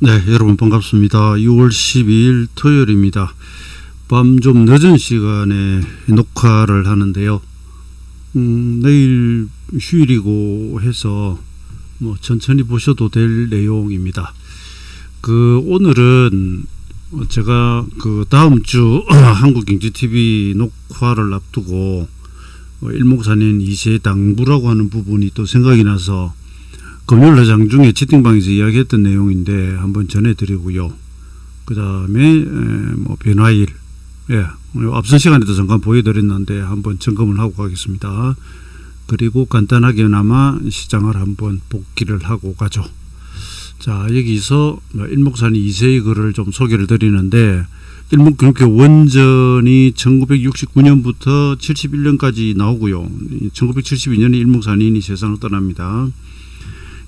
네, 여러분 반갑습니다. 6월 12일 토요일입니다. 밤 좀 늦은 시간에 녹화를 하는데요. 내일 휴일이고 해서 뭐 천천히 보셔도 될 내용입니다. 오늘은 제가 다음 주 한국경제TV 녹화를 앞두고 일목산인 2세 당부라고 하는 부분이 또 생각이 나서 금요일 회장 중에 채팅방에서 이야기했던 내용인데 한번 전해드리고요. 그 다음에 변화일, 앞선 시간에도 잠깐 보여드렸는데 한번 점검을 하고 가겠습니다. 그리고 간단하게나마 시장을 한번 복기를 하고 가죠. 자, 여기서 일목산이 2세의 글을 좀 소개를 드리는데, 일목경제 원전이 1969년부터 71년까지 나오고요. 1972년에 일목산인이 세상을 떠납니다.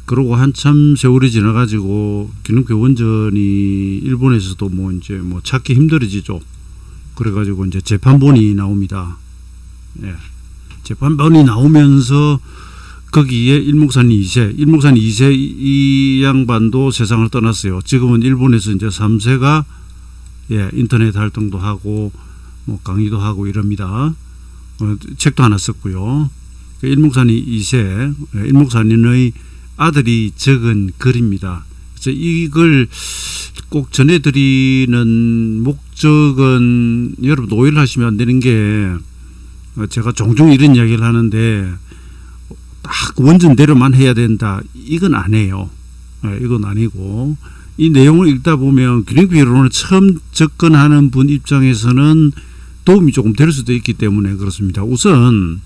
그러고 한참 세월이 지나가지고 기능교 원전이 일본에서도 이제 찾기 힘들어지죠. 그래가지고 이제 재판본이 나옵니다. 재판본이 나오면서 거기에 일목산 2세 이 양반도 세상을 떠났어요. 지금은 일본에서 이제 3세가 인터넷 활동도 하고 강의도 하고 이럽니다. 책도 하나 썼고요. 일목산이 2세, 일목산인의 아들이 적은 글입니다. 그래서 이걸 꼭 전해드리는 목적은, 여러분 오해를 하시면 안 되는 게, 제가 종종 이런 이야기를 하는데 딱 원전대로만 해야 된다, 이건 아니에요. 이건 아니고, 이 내용을 읽다 보면 기능비 이론을 처음 접근하는 분 입장에서는 도움이 조금 될 수도 있기 때문에 그렇습니다. 우선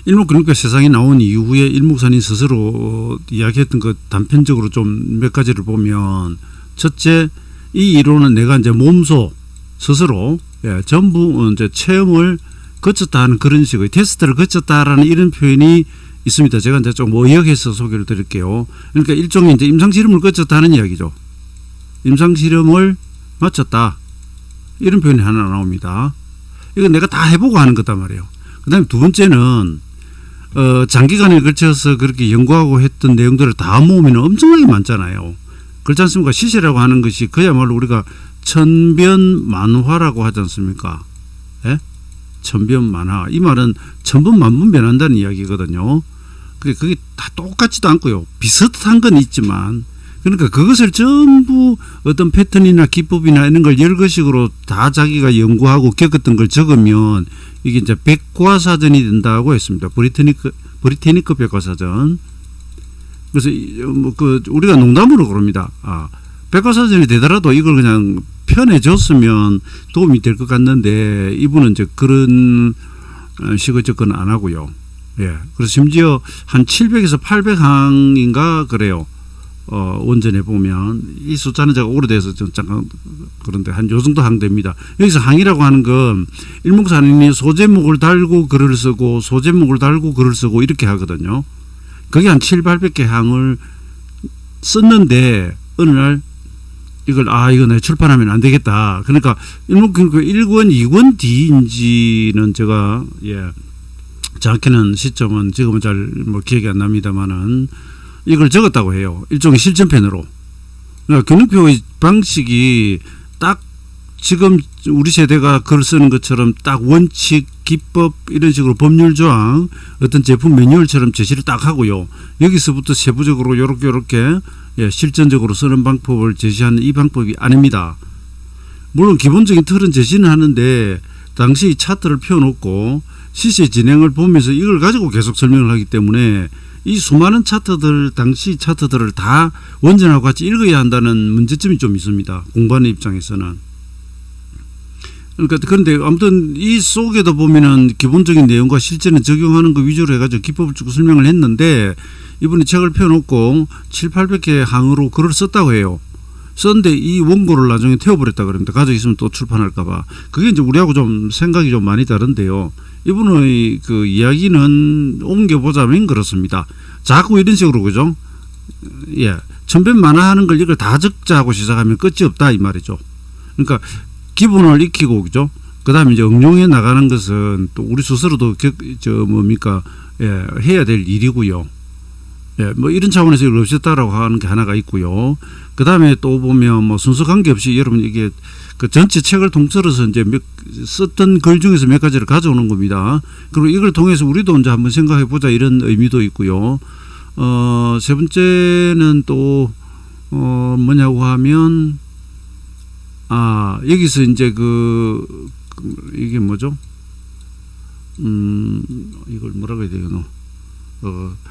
일목경제 세상에 나온 이후에 일목산인 스스로 이야기했던 것 단편적으로 좀 몇 가지를 보면, 첫째, 이 이론은 내가 이제 몸소 스스로 전부 이제 체험을 거쳤다 하는 그런 식의 테스트를 거쳤다라는 이런 표현이 있습니다. 제가 이제 좀 의역해서 소개를 드릴게요. 그러니까 일종의 이제 임상실험을 거쳤다는 이야기죠. 임상실험을 마쳤다, 이런 표현이 하나 나옵니다. 이건 내가 다 해보고 하는 거단 말이에요. 그 다음에 두 번째는 장기간에 걸쳐서 그렇게 연구하고 했던 내용들을 다 모으면 엄청나게 많잖아요. 그렇지 않습니까? 시세라고 하는 것이 그야말로 우리가 천변만화라고 하지 않습니까? 천변만화. 이 말은 천번 만번 변한다는 이야기거든요. 그게 다 똑같지도 않고요. 비슷한 건 있지만, 그러니까 그것을 전부 어떤 패턴이나 기법이나 이런 걸 열거식으로 다 자기가 연구하고 겪었던 걸 적으면 이게 이제 백과사전이 된다고 했습니다. 브리테니크 백과사전. 그래서 우리가 농담으로 그럽니다. 백과사전이 되더라도 이걸 그냥 편해줬으면 도움이 될 것 같는데, 이분은 이제 그런 식의 접근 안 하고요. 그래서 심지어 한 700에서 800항인가 그래요. 원전에 보면 이 숫자는 제가 오래돼서 좀 잠깐 그런데 한 요 정도 항됩니다. 여기서 항이라고 하는 건 일목산인이 소제목을 달고 글을 쓰고 소제목을 달고 글을 쓰고 이렇게 하거든요. 그게 한 700-800개 항을 썼는데 어느 날 이걸 이거 내가 출판하면 안 되겠다. 그러니까 일목경제 1권 2권 뒤인지는 제가 정확히는 시점은 지금은 잘 기억이 안 납니다만은 이걸 적었다고 해요. 일종의 실전편으로. 그러니까 경영표의 방식이 딱 지금 우리 세대가 글 쓰는 것처럼 딱 원칙, 기법 이런 식으로 법률조항, 어떤 제품 매뉴얼처럼 제시를 딱 하고요. 여기서부터 세부적으로 요렇게 실전적으로 쓰는 방법을 제시하는 이 방법이 아닙니다. 물론 기본적인 틀은 제시는 하는데 당시 차트를 펴놓고 시세 진행을 보면서 이걸 가지고 계속 설명을 하기 때문에 이 수많은 차트들, 당시 차트들을 다 원전하고 같이 읽어야 한다는 문제점이 좀 있습니다. 공부하는 입장에서는. 그런데 아무튼 이 속에도 보면은 기본적인 내용과 실제는 적용하는 거 위주로 해가지고 기법을 쭉 설명을 했는데, 이분이 책을 펴놓고 700-800개 항으로 글을 썼다고 해요. 썼는데 이 원고를 나중에 태워버렸다 그럽니다. 가지고 있으면 또 출판할까봐. 그게 이제 우리하고 좀 생각이 좀 많이 다른데요. 이분의 그 이야기는 옮겨보자면 그렇습니다. 자꾸 이런 식으로, 그죠? 천변만화하는 걸 이걸 다 적자하고 시작하면 끝이 없다, 이 말이죠. 그러니까 기본을 익히고, 그죠? 그 다음에 이제 응용해 나가는 것은 또 우리 스스로도 해야 될 일이고요. 예, 뭐 이런 차원에서 이걸 없앴다라고 하는 게 하나가 있고요. 그 다음에 또 보면 뭐 순서 관계없이 여러분 이게 그 전체 책을 통틀어서 이제 썼던 글 중에서 몇 가지를 가져오는 겁니다. 그리고 이걸 통해서 우리도 이제 한번 생각해 보자 이런 의미도 있고요. 세 번째는 또 뭐냐고 하면 여기서 이제 이게 뭐죠? 이걸 뭐라고 해야 되나?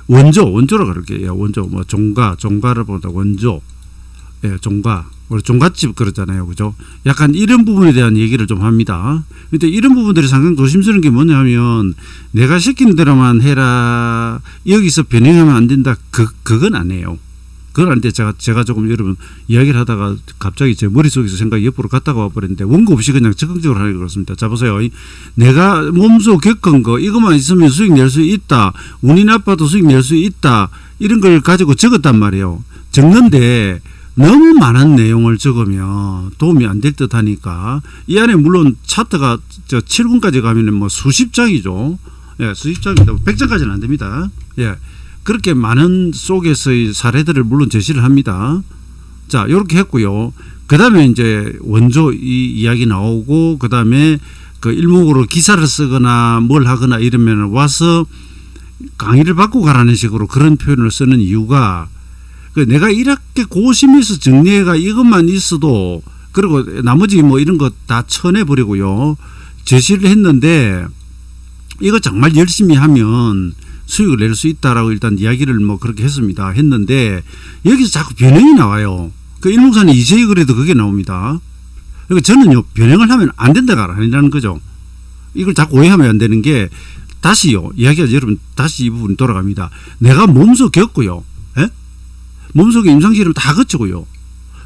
원조라고 그럴게요. 예, 원조, 뭐, 종가를 보다 원조. 예, 종가. 우리 종갓집 그러잖아요. 그죠? 약간 이런 부분에 대한 얘기를 좀 합니다. 근데 이런 부분들이 상당히 조심스러운 게 뭐냐 하면, 내가 시키는 대로만 해라. 여기서 변형하면 안 된다. 그건 아니에요. 그건 아닌데 제가 조금 여러분 이야기를 하다가 갑자기 제 머릿속에서 생각이 옆으로 갔다가 와버렸는데 원고 없이 그냥 적극적으로 하는 게 그렇습니다. 자 보세요. 내가 몸소 겪은 거 이것만 있으면 수익 낼 수 있다. 운이 나빠도 수익 낼 수 있다. 이런 걸 가지고 적었단 말이에요. 적는데 너무 많은 내용을 적으면 도움이 안 될 듯 하니까 이 안에 물론 차트가 7권까지 가면은 뭐 수십 장이죠. 예, 수십 장입니다. 100장까지는 안 됩니다. 예. 그렇게 많은 속에서의 사례들을 물론 제시를 합니다. 자, 요렇게 했고요. 그 다음에 이제 원조 이야기 나오고, 그 다음에 그 일목으로 기사를 쓰거나 뭘 하거나 이러면 와서 강의를 받고 가라는 식으로 그런 표현을 쓰는 이유가 내가 이렇게 고심해서 정리해가 이것만 있어도 그리고 나머지 뭐 이런 거 다 쳐내버리고요. 제시를 했는데 이거 정말 열심히 하면 수익을 낼 수 있다라고 일단 이야기를 뭐 그렇게 했는데 여기서 자꾸 변형이 나와요. 그 일목산이 이재희 글에도 그게 나옵니다. 그러니까 저는요, 변형을 하면 안 된다가 아니라는 거죠. 이걸 자꾸 오해하면 안 되는 게 다시요, 이야기가 여러분 다시 이 부분이 돌아갑니다. 내가 몸소 겪고요. 예? 몸속에 임상실험 다 거치고요.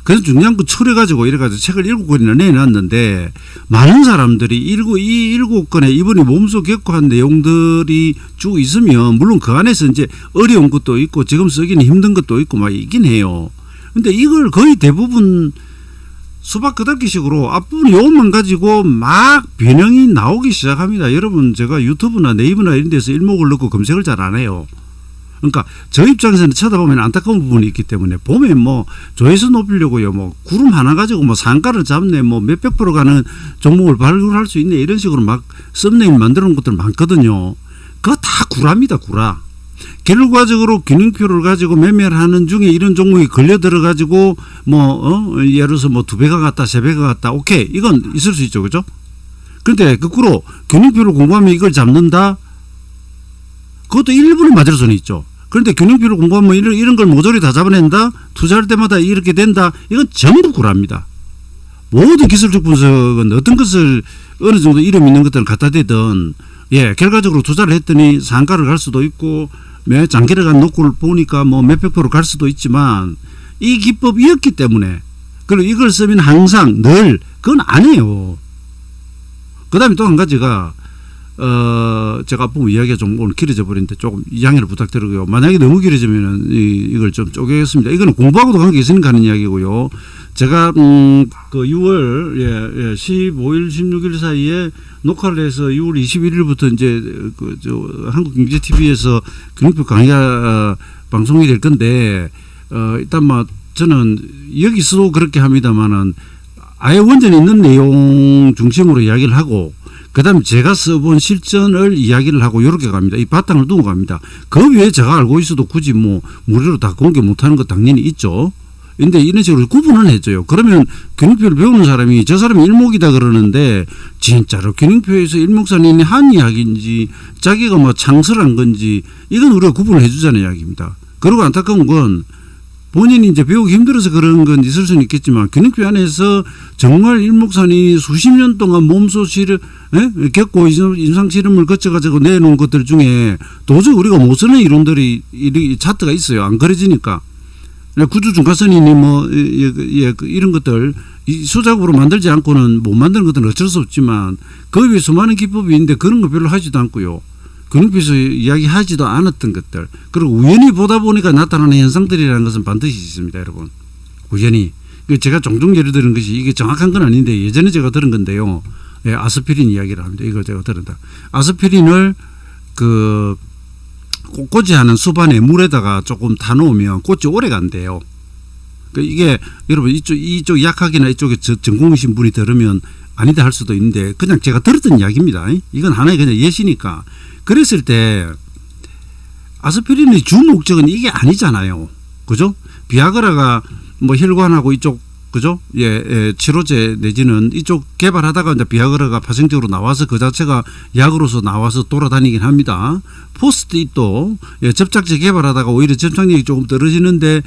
그래서 중요한 거 추려가지고 이래가지고 책을 7권이나 내놨는데 많은 사람들이 이 7권에 이번에 몸소 겪고 한 내용들이 쭉 있으면 물론 그 안에서 이제 어려운 것도 있고 지금 쓰기는 힘든 것도 있고 막 있긴 해요. 근데 이걸 거의 대부분 수박 끄덕기식으로 앞부분 요것만 가지고 막 변형이 나오기 시작합니다. 여러분 제가 유튜브나 네이버나 이런 데서 일목을 넣고 검색을 잘 안 해요. 그러니까 저 입장에서는 쳐다보면 안타까운 부분이 있기 때문에 보면 뭐 조회수 높이려고요, 뭐 구름 하나 가지고 뭐 상가를 잡네, 뭐 몇백 프로 가는 종목을 발굴할 수 있네 이런 식으로 막 썸네일 만들어 놓은 것들 많거든요. 그거 다 구라입니다, 구라. 결과적으로 균형표를 가지고 매매를 하는 중에 이런 종목이 걸려 들어 가지고 예를 들어서 뭐 2배가 갔다 3배가 갔다, 오케이, 이건 있을 수 있죠, 그죠? 그런데 거꾸로 균형표를 공부하면 이걸 잡는다, 그것도 일부는 맞을 수는 있죠. 그런데 균형표를 공부하면 이런 걸 모조리 다 잡아낸다, 투자할 때마다 이렇게 된다, 이건 전부 구라입니다. 모든 기술적 분석은 어떤 것을 어느 정도 이름 있는 것들을 갖다 대든, 예, 결과적으로 투자를 했더니 상가를 갈 수도 있고, 장기를 간 노고를 보니까 뭐 몇백 프로 갈 수도 있지만, 이 기법이었기 때문에, 그리고 이걸 쓰면 항상 늘, 그건 아니에요. 그 다음에 또 한 가지가, 제가 앞부분 이야기가 좀 오늘 길어져 버리는데 조금 양해를 부탁드리고요. 만약에 너무 길어지면은 이걸 좀 쪼개겠습니다. 이거는 공부하고도 관계 있으니까 하는 이야기고요. 제가 그 6월 15일 16일 사이에 녹화를 해서 6월 21일부터 이제 한국경제TV에서 균형표 강의가 방송이 될 건데 일단 뭐 저는 여기서도 그렇게 합니다만은 아예 원전에 있는 내용 중심으로 이야기를 하고, 그 다음에 제가 써본 실전을 이야기를 하고 이렇게 갑니다. 이 바탕을 두고 갑니다. 그 외에 제가 알고 있어도 굳이 뭐 무료로 다 공개 못하는 거 당연히 있죠. 근데 이런 식으로 구분을 해줘요. 그러면 균형표를 배우는 사람이 저 사람이 일목이다 그러는데 진짜로 균형표에서 일목산인이 한 이야기인지 자기가 뭐 창설한 건지 이건 우리가 구분을 해주자는 이야기입니다. 그리고 안타까운 건 본인이 이제 배우기 힘들어서 그런 건 있을 수는 있겠지만 균형표 안에서 정말 일목산이 수십 년 동안 몸소 겪고 임상 실험을 거쳐가지고 내놓은 것들 중에 도저히 우리가 못 쓰는 이론들이 차트가 있어요. 안 그려지니까. 구주 중과선이니 이런 것들 수작업으로 만들지 않고는 못 만드는 것들은 어쩔 수 없지만 그 위에 수많은 기법이 있는데 그런 거 별로 하지도 않고요. 균형표에서 이야기하지도 않았던 것들, 그리고 우연히 보다 보니까 나타나는 현상들이라는 것은 반드시 있습니다, 여러분. 우연히. 제가 종종 예를 드는 것이 이게 정확한 건 아닌데 예전에 제가 들은 건데요. 아스피린 이야기를 합니다. 이걸 제가 들었다. 아스피린을 꽃꽂이 하는 수반에 물에다가 조금 타놓으면 꽃이 오래 간대요. 그러니까 이게 여러분 이쪽 약학이나 이쪽에 전공이신 분이 들으면 아니다 할 수도 있는데 그냥 제가 들었던 이야기입니다. 이건 하나의 그냥 예시니까. 그랬을 때 아스피린의 주 목적은 이게 아니잖아요. 그죠? 비아그라가 뭐 혈관하고 이쪽 그죠? 치료제 내지는 이쪽 개발하다가 이제 비아그라가 파생적으로 나와서 그 자체가 약으로서 나와서 돌아다니긴 합니다. 포스트잇도 접착제 개발하다가 오히려 접착력이 조금 떨어지는데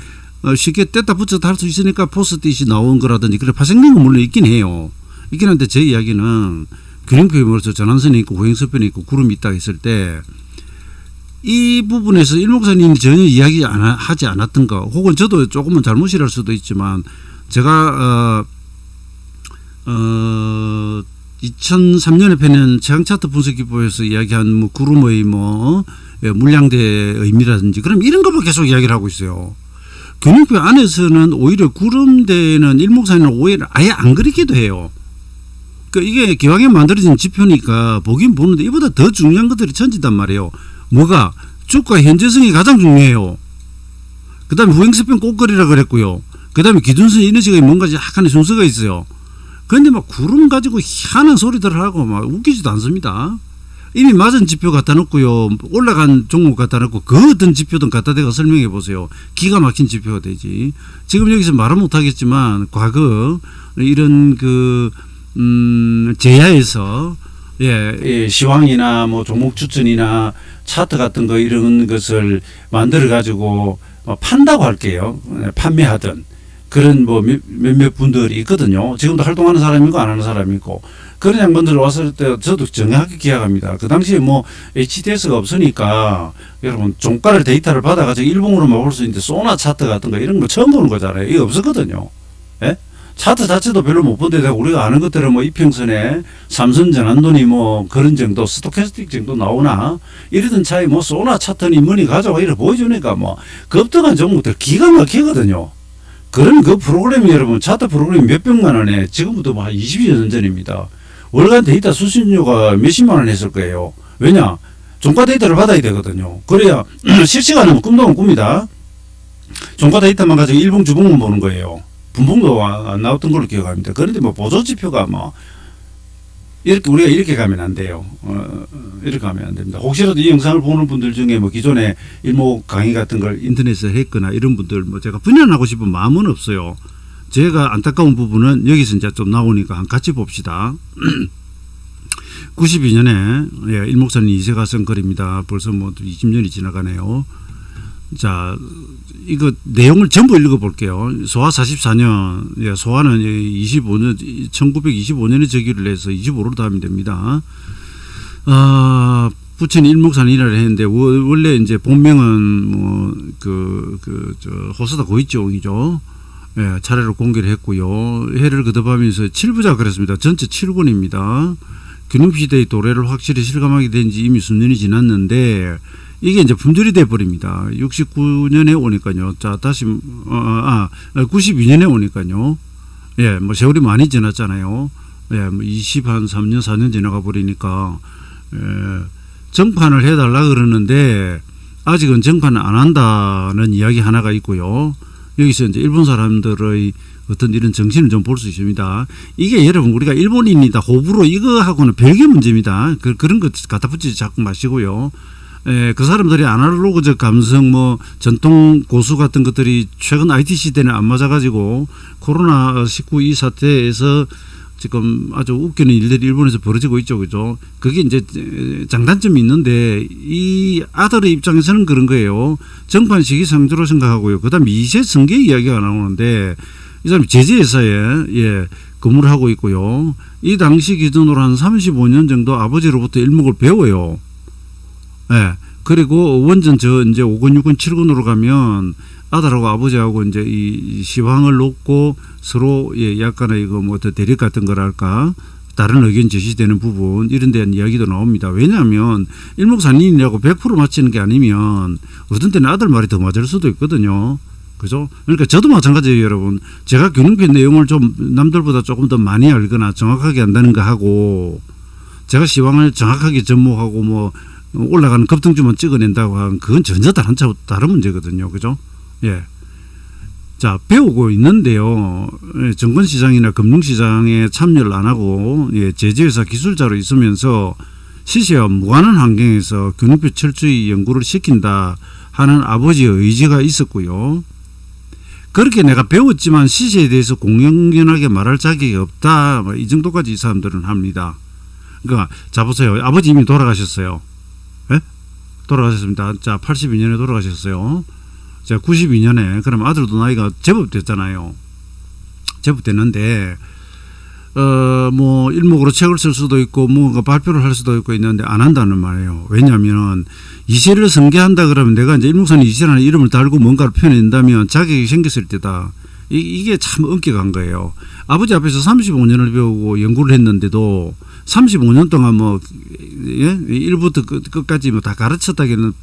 쉽게 뗐다 붙여서 할 수 있으니까 포스트잇이 나온 거라든지 그래 파생된 건 물론 있긴 해요. 있긴 한데 제 이야기는 균형표면으로서 전환선이 있고 고행서편이 있고 구름이 있다 했을 때 이 부분에서 일목사님이 전혀 이야기하지 않았던 거 혹은 저도 조금은 잘못이랄 수도 있지만 제가 2003년에 펴낸 최강차트 분석기법에서 이야기한 뭐 구름의 물량대의 의미라든지 그럼 이런 것만 계속 이야기를 하고 있어요. 균형표 안에서는 오히려 구름대는 일목사님은 오히려 아예 안 그리기도 해요. 그러니까 이게 기왕에 만들어진 지표니까 보긴 보는데 이보다 더 중요한 것들이 천지단 말이에요. 뭐가? 주가 현재성이 가장 중요해요. 그 다음에 후행스편 꼭거리라 그랬고요. 그 다음에 기준선 이너지가 뭔가 약간의 순서가 있어요. 그런데 막 구름 가지고 희한한 소리들을 하고 막 웃기지도 않습니다. 이미 맞은 지표 갖다 놓고요. 올라간 종목 갖다 놓고 그 어떤 지표든 갖다 대가 설명해 보세요. 기가 막힌 지표가 되지. 지금 여기서 말은 못하겠지만 과거 이런 제야에서 시황이나 뭐 종목 추천이나 차트 같은 거 이런 것을 만들어 가지고 판다고 할게요. 판매하던 그런 뭐 몇몇 분들이 있거든요. 지금도 활동하는 사람이 있고 안 하는 사람이 있고 그런 양반들 왔을 때 저도 정확하게 기억합니다. 그 당시에 뭐 HTS가 없으니까 여러분 종가를 데이터를 받아가지고 일봉으로만 볼 수 있는데 소나 차트 같은 거 이런 거 처음 보는 거잖아요. 이게 없었거든요. 예? 차트 자체도 별로 못 본데 우리가 아는 것들은 뭐 이평선에 삼선 전환돈이 뭐 그런 정도 스토캐스틱 정도 나오나 이러던 차이 뭐 소나 차트니 뭐니 가져와 이렇게 보여주니까 뭐 급등한 종목들 기가 막히거든요. 그런 그 프로그램이 여러분 차트 프로그램이 몇백만 원에 지금부터 뭐 한 20여 년 전입니다. 월간 데이터 수신료가 몇십만 원 했을 거예요. 왜냐? 종가 데이터를 받아야 되거든요. 그래야 실시간은 꿈도 꿉니다. 종가 데이터만 가지고 일봉 주봉만 보는 거예요. 분봉도 안 나왔던 걸로 기억합니다. 그런데 뭐 보조지표가 뭐 이렇게 우리가 이렇게 가면 안 돼요. 이렇게 가면 안 됩니다. 혹시라도 이 영상을 보는 분들 중에 뭐 기존에 일목 강의 같은 걸 인터넷에 했거나 이런 분들 뭐 제가 분열하고 싶은 마음은 없어요. 제가 안타까운 부분은 여기서 이제 좀 나오니까 같이 봅시다. 92년에 일목사님 이세가선 글입니다. 벌써 뭐 20년이 지나가네요. 자, 이거 내용을 전부 읽어볼게요. 소화 44년, 소화는 25년, 1925년에 저기를 해서 25로 하면 됩니다. 부천 일목산 일화를 했는데, 원래 이제 본명은 호서다 고이쪽이죠. 차례로 공개를 했고요. 해를 거듭하면서 7부작 그랬습니다. 전체 7권입니다. 균형시대의 도래를 확실히 실감하게 된 지 이미 수년이 지났는데, 이게 이제 품절이 돼 버립니다. 69년에 오니까요. 자, 다시 92년에 오니까요. 뭐 세월이 많이 지났잖아요. 뭐 3년 4년 지나가 버리니까 정판을 해 달라 그러는데 아직은 정판을 안 한다는 이야기 하나가 있고요. 여기서 이제 일본 사람들의 어떤 이런 정신을 좀 볼 수 있습니다. 이게 여러분 우리가 일본인이다 호불호 이거하고는 별개 문제입니다. 그런 것 갖다 붙이지 자꾸 마시고요. 그 사람들이 아날로그적 감성 뭐 전통 고수 같은 것들이 최근 IT 시대는 안 맞아가지고 코로나19 이 사태에서 지금 아주 웃기는 일들이 일본에서 벌어지고 있죠. 그죠? 그게 이제 장단점이 있는데 이 아들의 입장에서는 그런 거예요. 정판 시기상조로 생각하고요. 그 다음에 이세 승계 이야기가 나오는데 이 사람이 제재회사에 근무를 하고 있고요. 이 당시 기준으로 한 35년 정도 아버지로부터 일목을 배워요. 그리고 원전 이제 5권, 6권, 7권으로 가면 아들하고 아버지하고 이제 이 시황을 놓고 서로 약간의 이거 뭐 대립 같은 거랄까 다른 의견 제시되는 부분 이런 데한 이야기도 나옵니다. 왜냐하면 일목산인이라고 100% 맞히는 게 아니면 어떤 때는 아들 말이 더 맞을 수도 있거든요. 그죠? 그러니까 저도 마찬가지예요, 여러분. 제가 균형표 내용을 좀 남들보다 조금 더 많이 알거나 정확하게 안다는 거 하고 제가 시황을 정확하게 접목하고 뭐 올라가는 급등주만 찍어낸다고 하면 그건 전혀 다른 문제거든요. 그죠? 예. 자, 배우고 있는데요. 증권시장이나 금융시장에 참여를 안 하고 제재회사 기술자로 있으면서 시세와 무관한 환경에서 균형표 철저히 연구를 시킨다 하는 아버지의 의지가 있었고요. 그렇게 내가 배웠지만 시세에 대해서 공연하게 말할 자격이 없다. 이 정도까지 이 사람들은 합니다. 그러니까 자 보세요. 아버지 이미 돌아가셨어요. 예? 돌아가셨습니다. 자, 82년에 돌아가셨어요. 자, 92년에 그럼 아들도 나이가 제법 됐잖아요. 제법 됐는데 뭐 일목으로 책을 쓸 수도 있고 뭔가 발표를 할 수도 있고 있는데 안 한다는 말이에요. 왜냐하면 이세를 승계한다 그러면 내가 이제 일목산 이세라는 이름을 달고 뭔가를 표현한다면 자격이 생겼을 때다. 이게 참 엄격한 거예요. 아버지 앞에서 35년을 배우고 연구를 했는데도 35년 동안 뭐 예? 1부터 끝까지 뭐 다 가르쳤다기는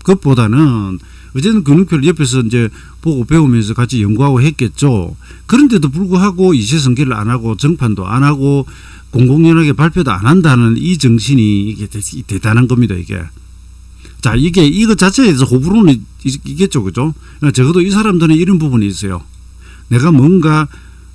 것보다는 어쨌든 근육표를 옆에서 이제 보고 배우면서 같이 연구하고 했겠죠. 그런데도 불구하고 이세 승계를 안 하고 정판도 안 하고 공공연하게 발표도 안 한다는 이 정신이 이게 대단한 겁니다. 이게. 자, 이거 자체에서 호불호는 있겠죠. 그죠? 그러니까 적어도 이 사람들은 이런 부분이 있어요. 내가 뭔가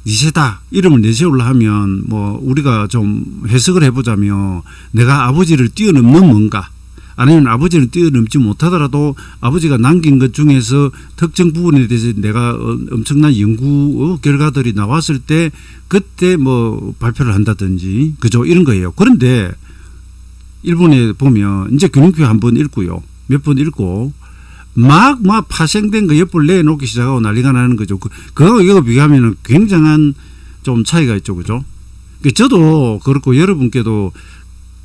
이세다 이름을 내세우려 하면 뭐 우리가 좀 해석을 해보자면 내가 아버지를 뛰어넘는 뭔가 아니면 아버지를 뛰어넘지 못하더라도 아버지가 남긴 것 중에서 특정 부분에 대해서 내가 엄청난 연구 결과들이 나왔을 때 그때 뭐 발표를 한다든지 그죠 이런 거예요. 그런데 일본에 보면 이제 균형표 한번 읽고요. 몇 번 읽고 막 파생된 거 옆을 내놓기 시작하고 난리가 나는 거죠. 그거 이거 비교하면 굉장한 좀 차이가 있죠. 그죠? 저도 그렇고 여러분께도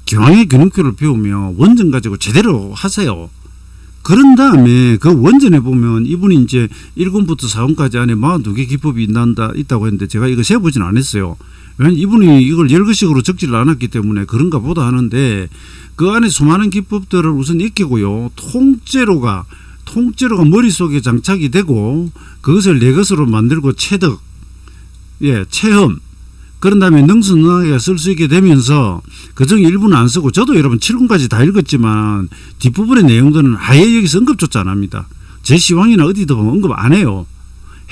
경영의 균형표를 배우면 원전 가지고 제대로 하세요. 그런 다음에 그 원전에 보면 이분이 이제 1권부터 4권까지 안에 42개 기법이 있다고 했는데 제가 이거 세보진 않았어요. 왜냐하면 이분이 이걸 열거식으로 적지를 않았기 때문에 그런가 보다 하는데 그 안에 수많은 기법들을 우선 익히고요. 통째로가 머릿속에 장착이 되고 그것을 내 것으로 만들고 체득, 체험 그런 다음에 능수능하게 쓸 수 있게 되면서 그중 일부는 안 쓰고 저도 여러분 7권까지 다 읽었지만 뒷부분의 내용들은 아예 여기서 언급조차 안 합니다. 제 시황이나 어디도 보면 언급 안 해요.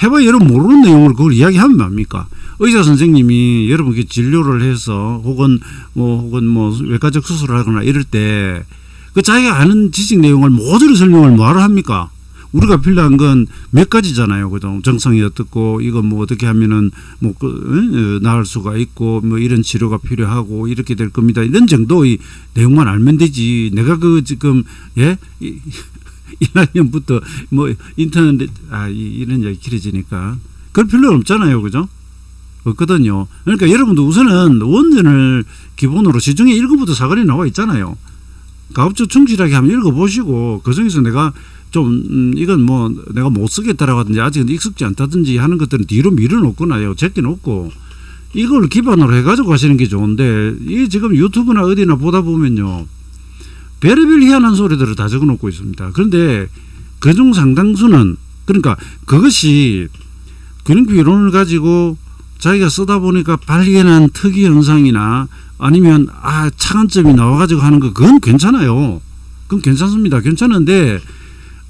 해봐야 여러분 모르는 내용을 그걸 이야기하면 뭡니까? 의사 선생님이 여러분께 진료를 해서 혹은 뭐 외과적 수술을 하거나 이럴 때 그 자기가 아는 지식 내용을 모두를 설명을 뭐하러 합니까? 우리가 필요한 건 몇 가지잖아요. 그죠? 정성이 어떻고, 이거 뭐 어떻게 하면은 나을 수가 있고, 뭐 이런 치료가 필요하고, 이렇게 될 겁니다. 이런 정도의 내용만 알면 되지. 내가 지금, 1학년부터 뭐 인터넷, 이런 얘기 길어지니까. 그럴 필요는 없잖아요. 그죠? 없거든요. 그러니까 여러분도 우선은 원전을 기본으로 시중에 1권부터 4권이 나와 있잖아요. 가급적 충실하게 한번 읽어보시고, 그 중에서 내가 좀 이건 뭐 내가 못 쓰겠다라고 하든지 아직은 익숙지 않다든지 하는 것들은 뒤로 밀어놓거나요. 제껴놓고 이걸 기반으로 해가지고 하시는 게 좋은데 이 지금 유튜브나 어디나 보다 보면요. 별의별 희한한 소리들을 다 적어놓고 있습니다. 그런데 그중 상당수는 그러니까 그것이 균형표 이론을 가지고 자기가 쓰다 보니까 발견한 특이 현상이나 아니면 차관점이 나와가지고 하는 거 그건 괜찮아요. 그건 괜찮습니다. 괜찮은데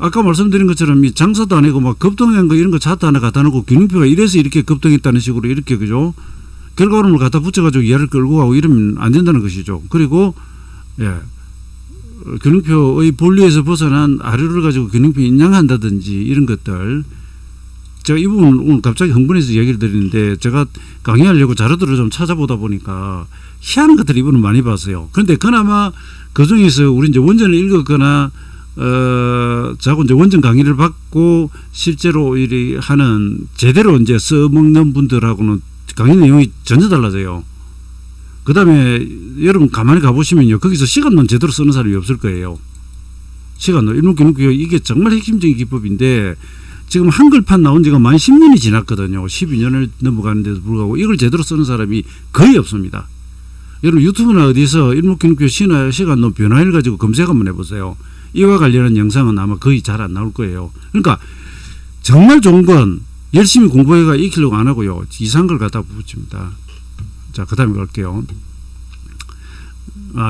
아까 말씀드린 것처럼 이 장사도 아니고 막 급등한 거 이런 거 차트 하나 갖다 놓고 균형표가 이래서 이렇게 급등했다는 식으로 이렇게 그죠? 결과론을 갖다 붙여가지고 얘를 끌고 가고 이러면 안 된다는 것이죠. 그리고 균형표의 본류에서 벗어난 아류를 가지고 균형표 인양한다든지 이런 것들 제가 이 부분 오늘 갑자기 흥분해서 얘기를 드리는데 제가 강의하려고 자료들을 좀 찾아보다 보니까 희한한 것들을 이분은 많이 봤어요. 그런데 그나마 그 중에서 우리 이제 원전을 읽었거나 자꾸 이제 원전 강의를 받고 실제로 일이 하는 제대로 이제 써먹는 분들하고는 강의 내용이 전혀 달라져요. 그 다음에 여러분 가만히 가보시면요. 거기서 시간론 제대로 쓰는 사람이 없을 거예요. 시간론, 일목균형표 이게 정말 핵심적인 기법인데 지금 한글판 나온 지가 만 10년이 지났거든요. 12년을 넘어가는데도 불구하고 이걸 제대로 쓰는 사람이 거의 없습니다. 여러분 유튜브나 어디서 일목균형표 시간론 변화를 가지고 검색 한번 해보세요. 이와 관련한 영상은 아마 거의 잘 안 나올 거예요. 그러니까 정말 좋은 건 열심히 공부해가 익히려고 안 하고요. 이상한 걸 갖다 붙입니다. 자, 그 다음에 갈게요.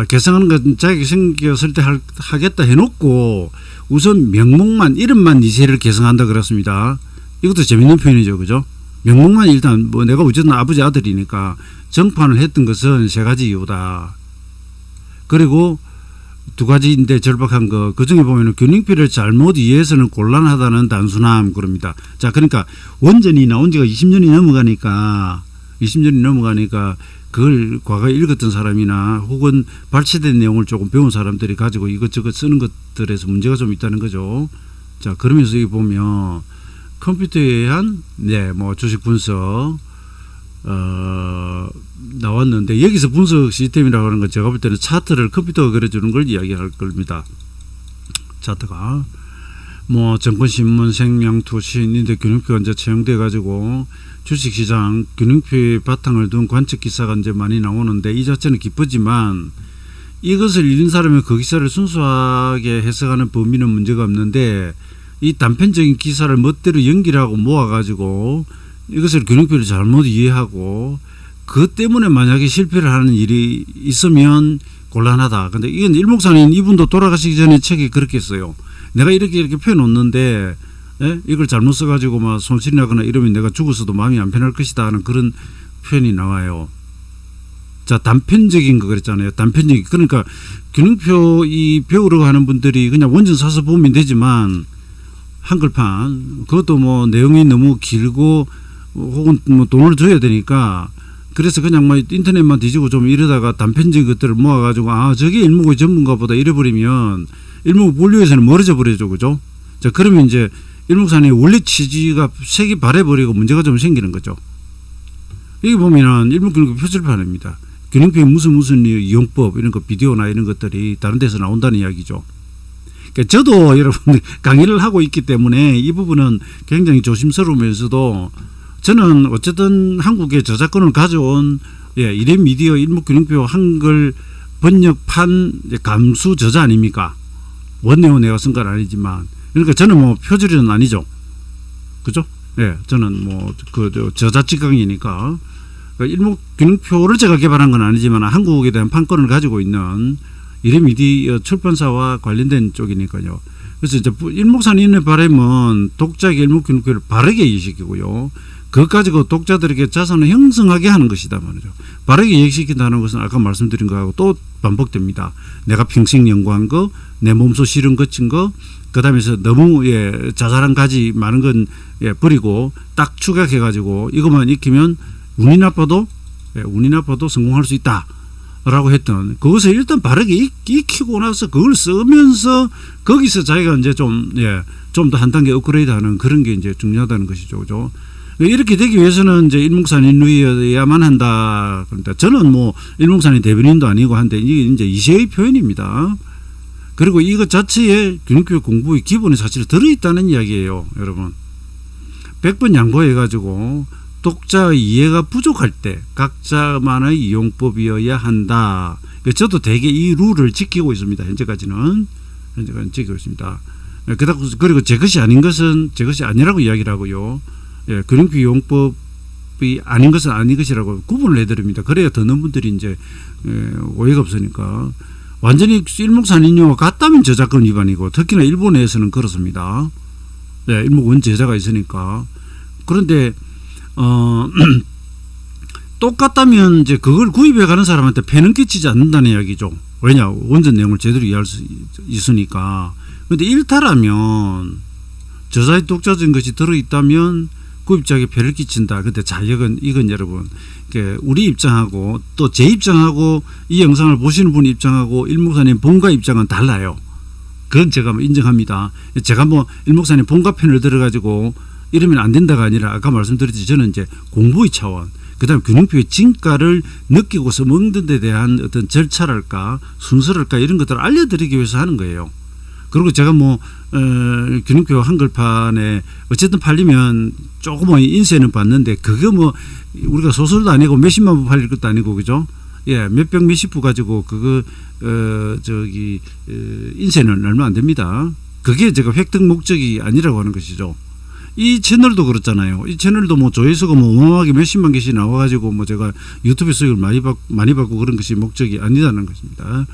개성하는 건 자기가 생겼을 때 하겠다 해놓고 우선 명목만 이름만 이세를 개성한다 그랬습니다. 이것도 재밌는 표현이죠, 그죠? 명목만 일단 뭐 내가 어쨌든 아버지 아들이니까 정판을 했던 것은 세 가지 이유다. 그리고 두 가지인데 절박한 거, 그 중에 보면은 균형표를 잘못 이해해서는 곤란하다는 단순함 그럽니다. 자, 그러니까 원전이 나온 지가 20년이 넘어가니까 그걸 과거에 읽었던 사람이나 혹은 발췌된 내용을 조금 배운 사람들이 가지고 이것저것 쓰는 것들에서 문제가 좀 있다는 거죠. 자, 그러면서 여기 보면 컴퓨터에 의한 뭐 주식 분석 나왔는데, 여기서 분석 시스템이라고 하는 건 제가 볼 때는 차트를 컴퓨터가 그려주는 걸 이야기할 겁니다. 차트가 뭐 정권신문, 생명, 투신, 인데 균형표가 이제 채용돼 가지고 주식시장 균형표의 바탕을 둔 관측 기사가 이제 많이 나오는데, 이 자체는 기쁘지만 이것을 읽는 사람은 그 기사를 순수하게 해석하는 범위는 문제가 없는데, 이 단편적인 기사를 멋대로 연기하고 모아가지고 이것을 균형표를 잘못 이해하고 그것 때문에 만약에 실패를 하는 일이 있으면 곤란하다. 근데 이건 일목산인 이분도 돌아가시기 전에 책에 그렇게 했어요. 내가 이렇게 펴놓는데 이걸 잘못 써가지고 막 손실이 나거나 이러면 내가 죽었어도 마음이 안 편할 것이다 하는 그런 표현이 나와요. 자, 단편적인 거 그랬잖아요. 단편적인. 그러니까 균형표 이 배우려고 하는 분들이 그냥 원전 사서 보면 되지만 한글판 그것도 뭐 내용이 너무 길고 혹은 뭐 돈을 줘야 되니까, 그래서 그냥 뭐 인터넷만 뒤지고 좀 이러다가 단편적인 것들을 모아가지고 저게 일목의 전문가보다 이래버리면 일목 분류에서는 멀어져 버리죠, 그죠? 자, 그러면 이제 일목산이 원래 취지가 색이 바래버리고 문제가 좀 생기는 거죠. 여기 보면은 일목균형표 표절판입니다. 균형표의 무슨 이용법 이런 거 비디오나 이런 것들이 다른 데서 나온다는 이야기죠. 그러니까 저도 여러분 강의를 하고 있기 때문에 이 부분은 굉장히 조심스러우면서도, 저는 어쨌든 한국의 저작권을 가져온 이레 미디어 일목균형표 한글 번역판 감수 저자 아닙니까? 원내용 내가 쓴 건 아니지만, 그러니까 저는 뭐 표절은 아니죠, 그죠? 저는 뭐 그 저자 직강이니까 일목균형표를 제가 개발한 건 아니지만 한국에 대한 판권을 가지고 있는 이레 미디어 출판사와 관련된 쪽이니까요. 그래서 이제 일목산인의 바람은 독자에게 일목균형표를 바르게 이해시키고요, 그것 가지고 독자들에게 자산을 형성하게 하는 것이다 말이죠. 바르게 이해시킨다는 것은 아까 말씀드린 거하고 또 반복됩니다. 내가 평생 연구한 거, 내 몸소 실험 거친 거, 그 다음에서 너무 자잘한 가지 많은 건 버리고 딱 추격해가지고 이것만 익히면 운이 나빠도 성공할 수 있다 라고 했던 그것을 일단 바르게 익히고 나서 그걸 쓰면서 거기서 자기가 이제 좀 더 한 단계 업그레이드 하는 그런 게 이제 중요하다는 것이죠, 그죠? 이렇게 되기 위해서는 이제 일목산인루이어야만 한다. 그러니까 저는 뭐 일목산인 대변인도 아니고 한데 이게 이제 이세의 표현입니다. 그리고 이것 자체에 균형표 공부의 기본이 사실 들어있다는 이야기예요, 여러분. 100번 양보해가지고 독자의 이해가 부족할 때 각자만의 이용법이어야 한다. 저도 대개 이 룰을 지키고 있습니다. 현재까지는 지키고 있습니다. 그리고 제 것이 아닌 것은 제 것이 아니라고 이야기를 하고요. 균형표 이용법이 아닌 것은 아닌 것이라고 구분을 해드립니다. 그래야 듣는 분들이 이제 오해가 없으니까. 완전히 일목산인료와 같다면 저작권 위반이고, 특히나 일본에서는 그렇습니다. 일목원 제자가 있으니까. 그런데 똑같다면 이제 그걸 구입해 가는 사람한테 폐는 끼치지 않는다는 이야기죠. 왜냐, 원전 내용을 제대로 이해할 수 있으니까. 그런데 일타라면 저자의 독자적인 것이 들어있다면 구입자에게 폐를 끼친다. 근데 이건 여러분, 우리 입장하고 또 제 입장하고 이 영상을 보시는 분 입장하고 일목산인 본가 입장은 달라요. 그건 제가 인정합니다. 제가 뭐 일목산인 본가 편을 들어가지고 이러면 안 된다가 아니라 아까 말씀드렸듯이 저는 이제 공부의 차원, 그 다음에 균형표의 진가를 느끼고서 먹는 데 대한 어떤 절차랄까 순서랄까 이런 것들을 알려드리기 위해서 하는 거예요. 그리고 제가 뭐 균형표 한글판에 어쨌든 팔리면 조금은 인세는 받는데, 그게 뭐 우리가 소설도 아니고 몇십만 부 팔릴 것도 아니고, 그죠? 몇백 몇십 부 가지고 그거 인세는 얼마 안 됩니다. 그게 제가 획득 목적이 아니라고 하는 것이죠. 이 채널도 그렇잖아요. 이 채널도 뭐 조회수가 뭐 어마어마하게 몇십만 개씩 나와가지고 뭐 제가 유튜브 수익을 많이 받고 그런 것이 목적이 아니라는 것입니다.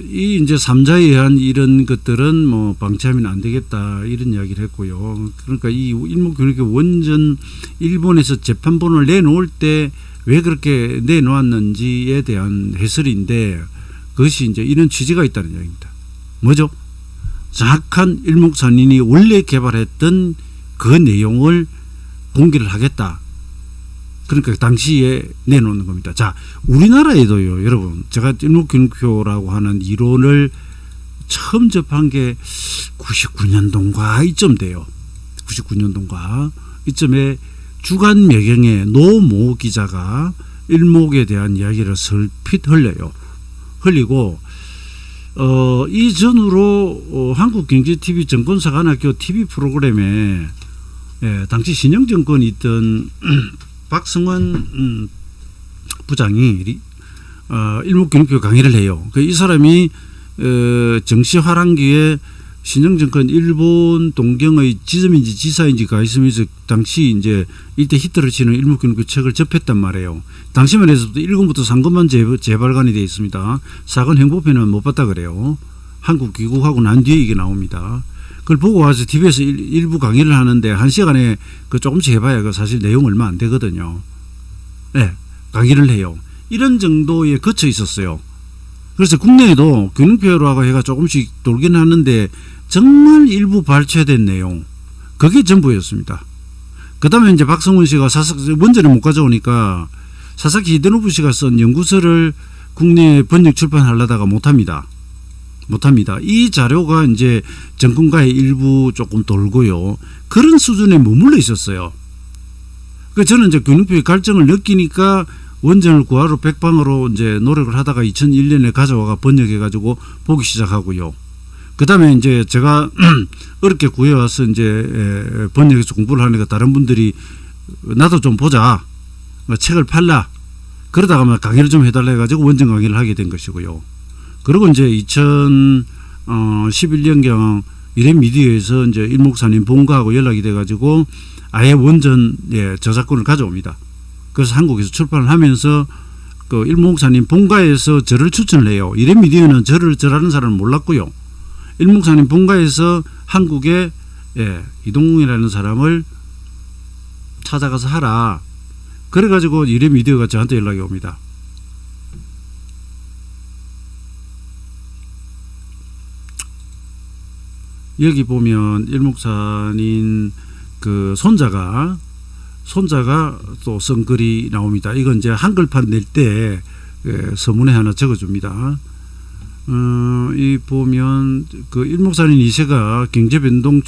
이 이제 3자에 의한 이런 것들은 뭐 방치하면 안 되겠다 이런 이야기를 했고요. 그러니까 이 일목균형교 원전 일본에서 재판본을 내놓을 때 왜 그렇게 내놓았는지에 대한 해설인데 그것이 이제 이런 취지가 있다는 이야기입니다. 뭐죠? 정확한 일목산인이 원래 개발했던 그 내용을 공개를 하겠다. 그러니까 당시에 내놓는 겁니다. 자, 우리나라에도요, 여러분, 제가 일목균형표라고 하는 이론을 처음 접한 게 99년도인가 이쯤 돼요. 99년도인가 이쯤에 주간 매경에 노모 기자가 일목에 대한 이야기를 설핏 흘리고 이전으로 한국경제TV 정권사관학교 TV 프로그램에 당시 신영정권이 있던 박성원 부장이 일목균형표 강의를 해요. 이 사람이 정시화란기에 신영정권 일본 동경의 지점인지 지사인지 가 있으면서 당시 이제 이때 히트를 치는 일목균형표 책을 접했단 말이에요. 당시만 해서부터 1권부터 3권만 재발간이 되어 있습니다. 4권 행보편은 못 봤다 그래요. 한국 귀국하고 난 뒤에 이게 나옵니다. 그걸 보고 와서 TV에서 일부 강의를 하는데 1시간에 그 조금씩 해봐야 그 사실 내용 얼마 안 되거든요. 네, 강의를 해요. 이런 정도에 거쳐 있었어요. 그래서 국내에도 균형표라고 해가 조금씩 돌긴 하는데 정말 일부 발췌된 내용 그게 전부였습니다. 그 다음에 이제 박성훈 씨가 원전을 못 가져오니까 사사키 히데노부 씨가 쓴 연구서를 국내에 번역 출판하려다가 못합니다. 이 자료가 이제 정권가의 일부 조금 돌고요. 그런 수준에 머물러 있었어요. 그 저는 이제 균형표의 갈증을 느끼니까 원전을 구하러 백방으로 이제 노력을 하다가 2001년에 가져와가 번역해가지고 보기 시작하고요. 그 다음에 이제 제가 어렵게 구해와서 이제 번역해서 공부를 하니까 다른 분들이 나도 좀 보자. 책을 팔라. 그러다가 막 강의를 좀 해달라 해가지고 원전 강의를 하게 된 것이고요. 그리고 이제 2011년경 이레미디어에서 이제 일목산인 본가하고 연락이 돼가지고 아예 원전 저작권을 가져옵니다. 그래서 한국에서 출판을 하면서 그 일목산인 본가에서 저를 추천을 해요. 이레미디어는 저를 저라는 사람을 몰랐고요. 일목산인 본가에서 한국에 이동웅이라는 사람을 찾아가서 하라. 그래가지고 이레미디어가 저한테 연락이 옵니다. 여기 보면 일목산인 그 손자가 또 쓴 글이 나옵니다. 이건 이제 한글판 낼 때 서문에 하나 적어줍니다. 이 보면 그 일목산인 2세가 경제변동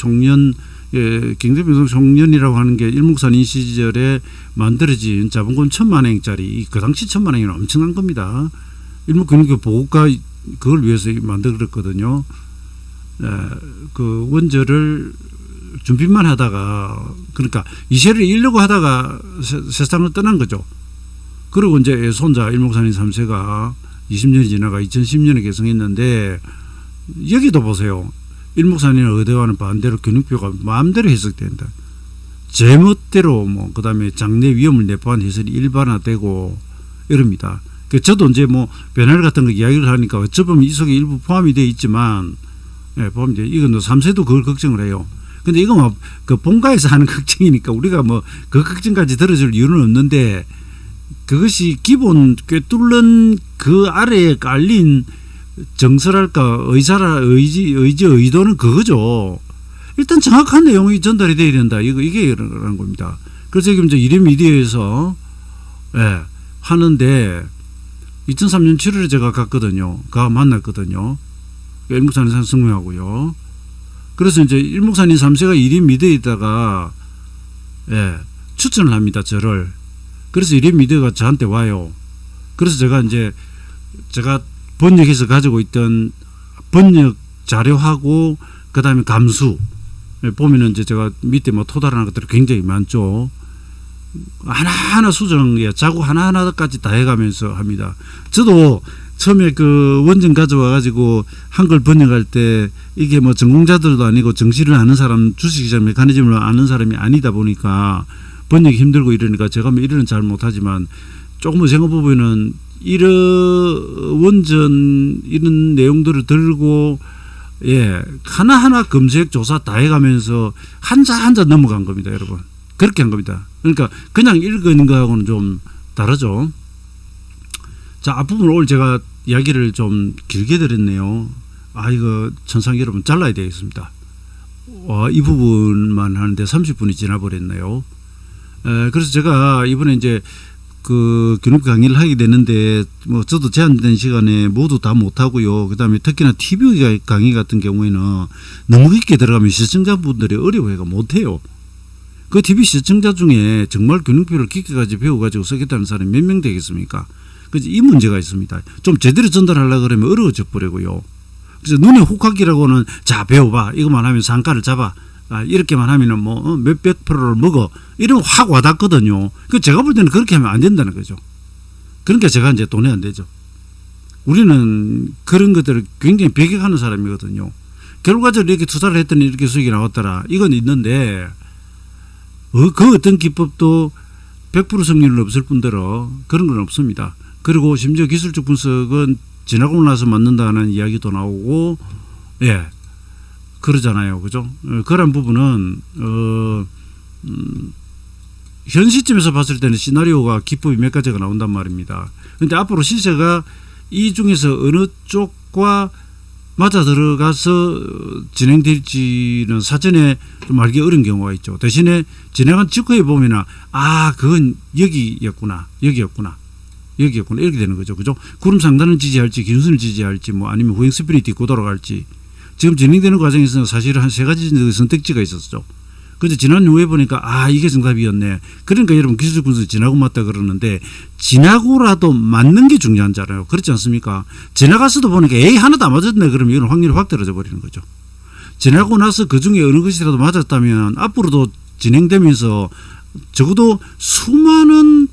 청년이라고 하는 게 일목산인 시절에 만들어진 자본금 1,000만원짜리 그 당시 1,000만원이면 엄청난 겁니다. 일목균형교 보고가 그걸 위해서 만들었거든요. 그 원저를 준비만 하다가 그러니까 2세를 잃려고 하다가 세상을 떠난 거죠. 그리고 이제 손자 일목산인 3세가 20년이 지나가 2010년에 개성했는데 여기도 보세요. 일목산인의 의대와는 반대로 균형표가 마음대로 해석된다. 제멋대로 뭐 그다음에 장래 위험을 내포한 해설이 일반화되고 이럽니다. 저도 이제 뭐 변화를 같은 거 이야기를 하니까 어쩌면 이 속에 일부 포함이 되어 있지만 보면 이제 이건 3세도 그걸 걱정을 해요. 근데 이거 뭐 그 본가에서 하는 걱정이니까 우리가 뭐 그 걱정까지 들어줄 이유는 없는데 그것이 기본 꿰뚫는 그 아래에 깔린 정설할까 의도는 그거죠. 일단 정확한 내용이 전달이 돼야 된다. 이게 그런 겁니다. 그래서 지금 이제 이레미디어에서 하는데 2003년 7월에 제가 갔거든요. 만났거든요. 일목산인 성명하고요. 그래서 이제 일목산인 3세가 이레미디어에다가 추천을 합니다. 저를. 그래서 이레미디어가 저한테 와요. 그래서 제가 번역해서 가지고 있던 번역 자료하고 그 다음에 감수 보면은 이제 제가 밑에 뭐 토달하는 것들이 굉장히 많죠. 하나하나 수정, 자국 하나하나까지 다 해가면서 합니다. 저도 처음에 그 원전 가져와 가지고 한글 번역할 때 이게 뭐 전공자들도 아니고 정시를 아는 사람, 주식시장 메커니즘을 아는 사람이 아니다 보니까 번역이 힘들고 이러니까 제가 뭐 이러는 잘 못하지만 조금 생각해보면은 이런 원전 이런 내용들을 들고 예 하나하나 검색 조사 다 해가면서 한자 넘어간 겁니다, 여러분. 그렇게 한 겁니다. 그러니까 그냥 읽은 거하고는 좀 다르죠. 자, 앞부분 오늘 제가 이야기를 좀 길게 드렸네요. 아, 이거 천상 여러분 잘라야 되겠습니다. 이 부분만 하는데 30분이 지나버렸네요. 그래서 제가 이번에 이제 그 교육 강의를 하게 되는데 뭐 저도 제한된 시간에 모두 다 못하고요. 그 다음에 특히나 TV 강의 같은 경우에는 너무 깊게 들어가면 시청자분들이 어려워해가 못해요. 그 TV 시청자 중에 정말 균형표를 깊게까지 배워가지고 쓰겠다는 사람이 몇 명 되겠습니까? 그래서 이 문제가 있습니다. 좀 제대로 전달하려고 그러면 어려워져 버리고요. 그래서 눈에 혹하기라고는 자 배워봐 이것만 하면 상가를 잡아 이렇게만 하면은 뭐 몇백 프로를 먹어 이러면 확 와닿거든요. 그 제가 볼 때는 그렇게 하면 안 된다는 거죠. 그러니까 제가 이제 돈이 안 되죠. 우리는 그런 것들을 굉장히 배격하는 사람이거든요. 결과적으로 이렇게 투자를 했더니 이렇게 수익이 나왔더라. 이건 있는데 그 어떤 기법도 100% 성률은 없을 뿐더러 그런 건 없습니다. 그리고 심지어 기술적 분석은 지나고 나서 맞는다는 이야기도 나오고 예 그러잖아요, 그죠? 그런 부분은 현 시점에서 봤을 때는 시나리오가 기법이 몇 가지가 나온단 말입니다. 그런데 앞으로 시세가 이 중에서 어느 쪽과 맞아 들어가서 진행될지는 사전에 좀 알기 어려운 경우가 있죠. 대신에 진행한 직후에 보면은 그건 여기였구나 이렇게 되는 거죠, 그죠? 구름 상단을 지지할지 기준선을 지지할지 뭐 아니면 후행 스피릿이 있고 돌아갈지 지금 진행되는 과정에서는 사실 한 세 가지 선택지가 있었죠. 그런데 지난 후에 보니까 이게 정답이었네. 그러니까 여러분 기술적 분석이 지나고 맞다 그러는데 지나고라도 맞는 게 중요하잖아요. 그렇지 않습니까? 지나가서도 보니까 하나도 안 맞았네 그러면 이건 확률이 확 떨어져 버리는 거죠. 지나고 나서 그 중에 어느 것이라도 맞았다면 앞으로도 진행되면서 적어도 수많은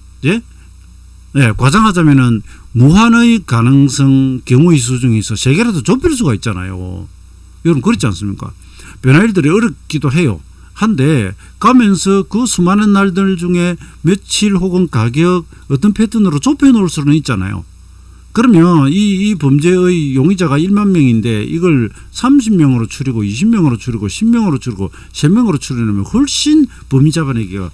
과장하자면은 무한의 가능성 경우의 수 중에서 3개라도 좁힐 수가 있잖아요. 여러분 그렇지 않습니까? 변화일들이 어렵기도 해요. 한데 가면서 그 수많은 날들 중에 며칠 혹은 가격 어떤 패턴으로 좁혀 놓을 수는 있잖아요. 그러면 이 범죄의 용의자가 1만 명인데 이걸 30명으로 줄이고 20명으로 줄이고 10명으로 줄이고 3명으로 줄이면 훨씬 범인 잡아내기가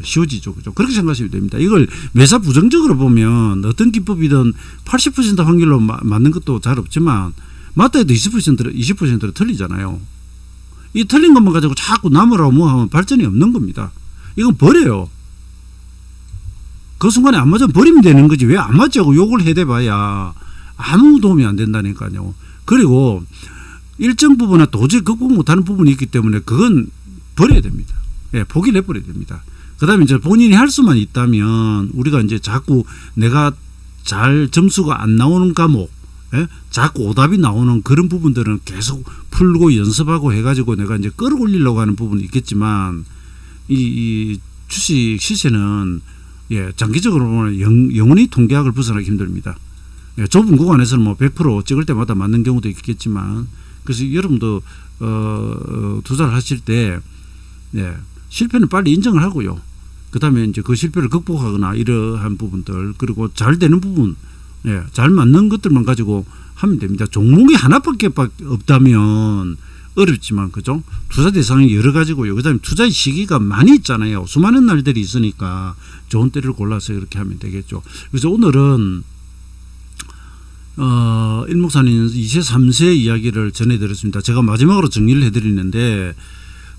쉬워지죠. 그죠? 그렇게 생각하시면 됩니다. 이걸 매사 부정적으로 보면 어떤 기법이든 80% 확률로 맞는 것도 잘 없지만 맞다 해도 20%로 틀리잖아요. 이 틀린 것만 가지고 자꾸 남으라고 뭐 하면 발전이 없는 겁니다. 이건 버려요. 그 순간에 안 맞으면 버리면 되는 거지. 왜 안 맞자고 욕을 해대봐야 아무 도움이 안 된다니까요. 그리고 일정 부분은 도저히 극복 못하는 부분이 있기 때문에 그건 버려야 됩니다. 포기를 해버려야 됩니다. 그 다음에 이제 본인이 할 수만 있다면 우리가 이제 자꾸 내가 잘 점수가 안 나오는 과목 자꾸 오답이 나오는 그런 부분들은 계속 풀고 연습하고 해가지고 내가 이제 끌어올리려고 하는 부분이 있겠지만 이 주식 시세는 장기적으로 보면 영원히 통계학을 벗어나기 힘듭니다. 좁은 구간에서는 뭐 100% 찍을 때마다 맞는 경우도 있겠지만 그래서 여러분도 투자를 하실 때 실패는 빨리 인정을 하고요. 그 다음에 이제 그 실패를 극복하거나 이러한 부분들 그리고 잘 되는 부분 잘 맞는 것들만 가지고 하면 됩니다. 종목이 하나밖에 없다면 어렵지만 그죠? 투자 대상이 여러 가지고요. 그 다음에 투자의 시기가 많이 있잖아요. 수많은 날들이 있으니까 좋은 때를 골라서 이렇게 하면 되겠죠. 그래서 오늘은 일목사님 2세 3세 이야기를 전해드렸습니다. 제가 마지막으로 정리를 해드리는데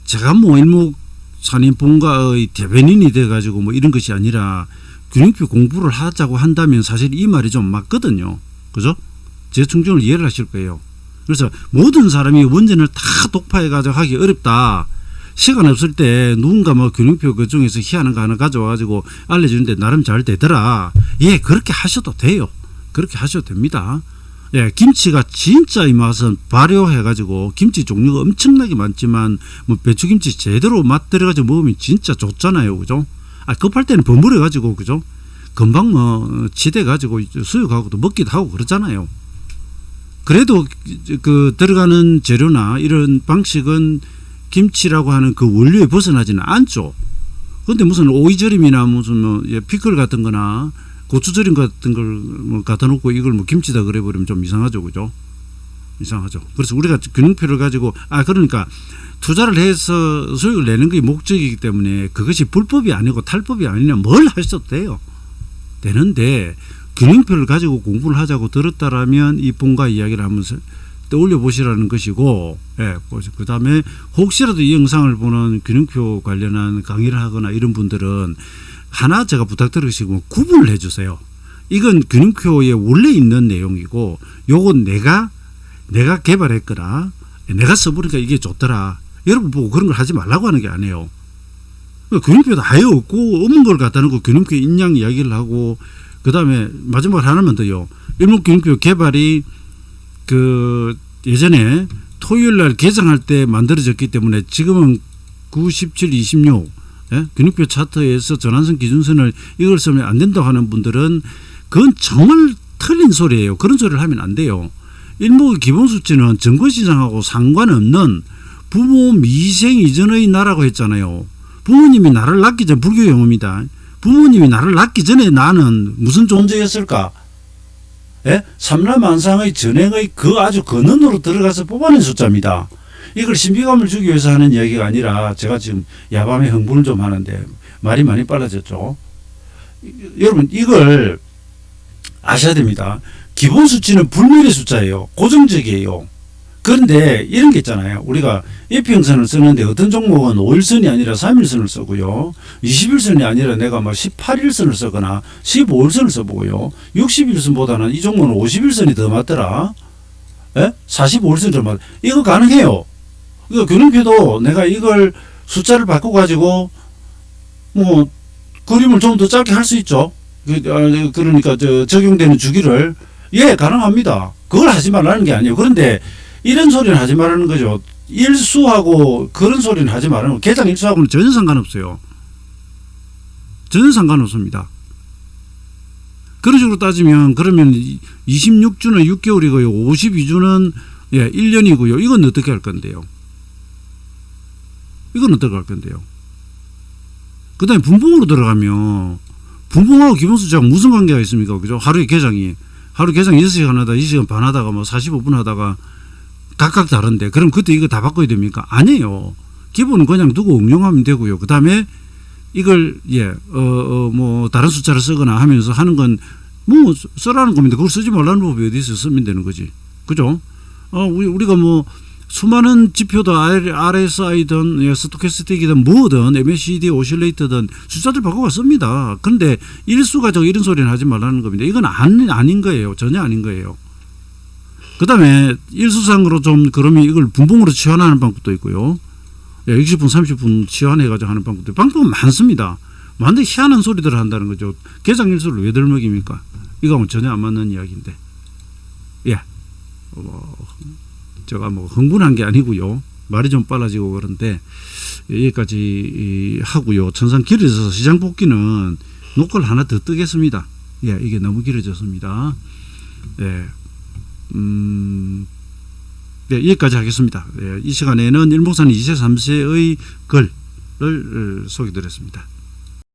제가 뭐 일목사님 본가의 대변인이 돼가지고 뭐 이런 것이 아니라 균형표 공부를 하자고 한다면 사실 이 말이 좀 맞거든요. 그죠? 제 충정을 이해를 하실 거예요. 그래서 모든 사람이 원전을 다 독파해가지고 하기 어렵다. 시간 없을 때 누군가 뭐 균형표 그 중에서 희한한 거 하나 가져와가지고 알려주는데 나름 잘 되더라. 그렇게 하셔도 돼요. 그렇게 하셔도 됩니다. 김치가 진짜 이 맛은 발효해가지고 김치 종류가 엄청나게 많지만 뭐 배추김치 제대로 맛 들어가지고 먹으면 진짜 좋잖아요. 그죠? 급할 때는 버무려가지고 그죠? 금방 뭐 지대 가지고 수육하고도 먹기도 하고 그러잖아요. 그래도 그 들어가는 재료나 이런 방식은 김치라고 하는 그 원료에 벗어나지는 않죠. 근데 무슨 오이절임이나 무슨 뭐 피클 같은 거나 고추절임 같은 걸 뭐 갖다 놓고 이걸 뭐 김치다 그래 버리면 좀 이상하죠. 그죠? 이상하죠. 그래서 우리가 균형표를 가지고 그러니까 투자를 해서 수익을 내는 게 목적이기 때문에 그것이 불법이 아니고 탈법이 아니냐 뭘 하셔도 돼요. 되는데 균형표를 가지고 공부를 하자고 들었다라면 이 본가 이야기를 한번 떠올려 보시라는 것이고, 그 다음에 혹시라도 이 영상을 보는 균형표 관련한 강의를 하거나 이런 분들은 하나 제가 부탁드리시고 구분을 해주세요. 이건 균형표에 원래 있는 내용이고, 요건 내가 개발했거나 내가 써보니까 이게 좋더라. 여러분 보고 그런 걸 하지 말라고 하는 게 아니에요. 균형표도 아예 없고 없는 걸 갖다 놓고 균형표 인양 이야기를 하고, 그 다음에 마지막으로 하나만 더요. 일목균형표 개발이 그 예전에 토요일날 개장할 때 만들어졌기 때문에 지금은 9, 17, 26 균형표 차트에서 전환선 기준선을 이걸 쓰면 안 된다고 하는 분들은 그건 정말 틀린 소리예요. 그런 소리를 하면 안 돼요. 일목의 기본수치는 정권시장하고 상관없는 부모 미생 이전의 나라고 했잖아요. 부모님이 나를 낳기 전 불교 용어입니다. 부모님이 나를 낳기 전에 나는 무슨 존재였을까? 삼라만상의 전행의 그 아주 근원으로 들어가서 뽑아낸 숫자입니다. 이걸 신비감을 주기 위해서 하는 이야기가 아니라 제가 지금 야밤에 흥분을 좀 하는데 말이 많이 빨라졌죠. 여러분 이걸 아셔야 됩니다. 기본 수치는 불멸의 숫자예요. 고정적이에요. 그런데 이런 게 있잖아요. 우리가 예평선을 쓰는데 어떤 종목은 5일선이 아니라 3일선을 쓰고요. 20일선이 아니라 내가 뭐 18일선을 쓰거나 15일선을 써보고요. 60일선보다는 이 종목은 50일선이 더 맞더라. 45일선이 더 맞. 이거 가능해요. 이거 균형표도 내가 이걸 숫자를 바꿔가지고 뭐 그림을 좀 더 짧게 할 수 있죠. 그러니까 적용되는 주기를 가능합니다. 그걸 하지 말라는 게 아니에요. 그런데 이런 소리는 하지 말라는 거죠. 일수하고 그런 소리는 하지 말라는 거. 개장 일수하고는 전혀 상관없어요. 전혀 상관없습니다. 그런 식으로 따지면 그러면 26주는 6개월이고요. 52주는 1년이고요. 이건 어떻게 할 건데요? 이건 어떻게 할 건데요? 그 다음에 분봉으로 들어가면 분봉하고 기본수치하고 무슨 관계가 있습니까? 그죠? 하루 개장 6시간 하다 2시간 반 하다가 뭐 45분 하다가 각각 다른데 그럼 그때 이거 다 바꿔야 됩니까? 아니에요. 기본은 그냥 두고 응용하면 되고요. 그 다음에 이걸 뭐 다른 숫자를 쓰거나 하면서 하는 건 뭐 쓰라는 겁니다. 그걸 쓰지 말라는 법이 어디 있어? 쓰면 되는 거지. 그죠? 우리가 뭐 수많은 지표도 RSI든 스토캐스틱이든 뭐든 MACD 오실레이터든 숫자들 바꿔가 씁니다. 그런데 일수 가지고 이런 소리는 하지 말라는 겁니다. 이건 아닌 거예요. 전혀 아닌 거예요. 그 다음에 일수상으로 좀 그러면 이걸 분봉으로 치환하는 방법도 있고요. 60분 30분 치환해가지고 하는 방법도 방법은 많습니다. 많은데 희한한 소리들을 한다는 거죠. 개장 일수를 왜 들먹입니까? 이거하고는 전혀 안 맞는 이야기인데. 제가 뭐 흥분한 게 아니고요. 말이 좀 빨라지고 그런데 여기까지 하고요. 천상 길어져서 시장 복귀는 녹화를 하나 더 뜨겠습니다. 이게 너무 길어졌습니다. 여기까지 하겠습니다. 이 시간에는 일목산 2세 3세의 글을 소개드렸습니다.